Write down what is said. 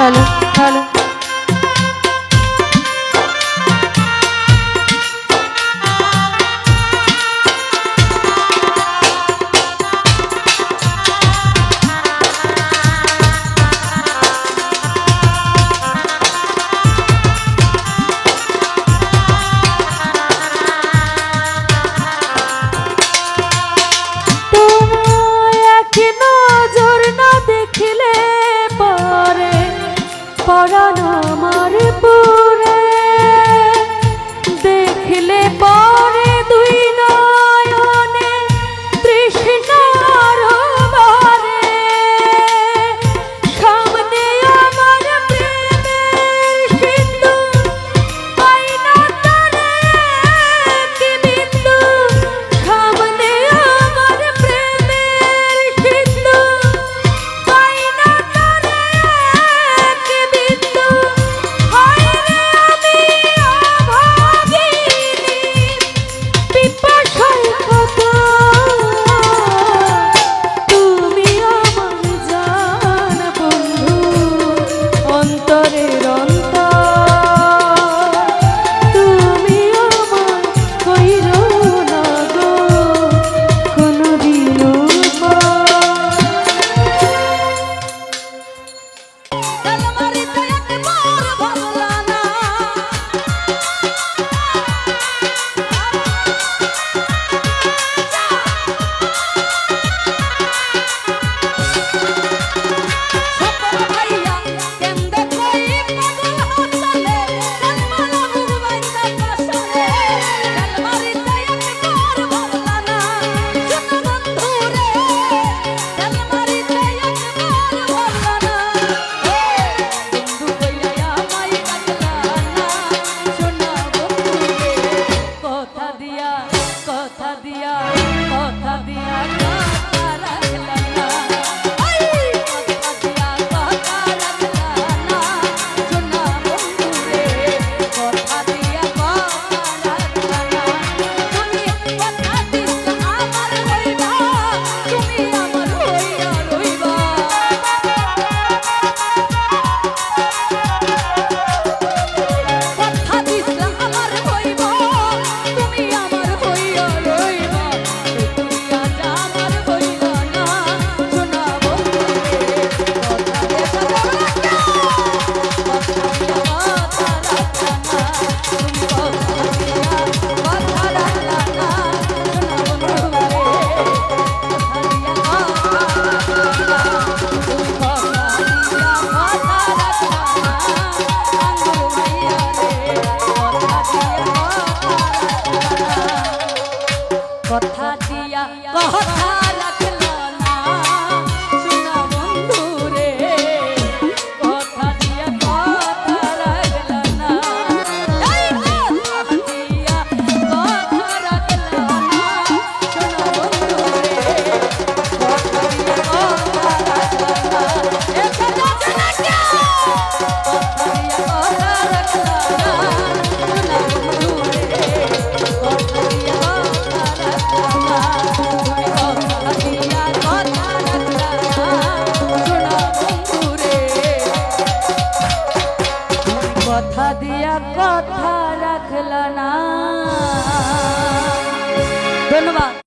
Hello hello পরাণ আমার পুরে দেখলে পরে দুই নয়নে তৃষ্ণার বারে সামনে আমার প্রেমের সিন্ধু পাই না তারে কি বিন্দু সামনে আমার প্রেমের সিন্ধু পাই না তারে কি বিন্দু হায় রে আমি অভাগিনী পিপাসায় কত তুমি আমার জান বন্ধু অন্তরের অন্তর তুমি আমার কইরো না গো কোনদিনও কথা দিয়া কথা রাখলা না সোনা বন্ধু রে কথা দিয়া কথা রাখলা না কথা দিয়া কথা রাখলা না সোনা বন্ধু রে কথা দিয়া কথা রাখলা না এটা যাচ্ছে না কেউ কথা দিয়া কথা রাখলা না সোনা বন্ধু রে কথা দিয়া কথা দিয়া কথা রাখলা না। ধন্যবাদ।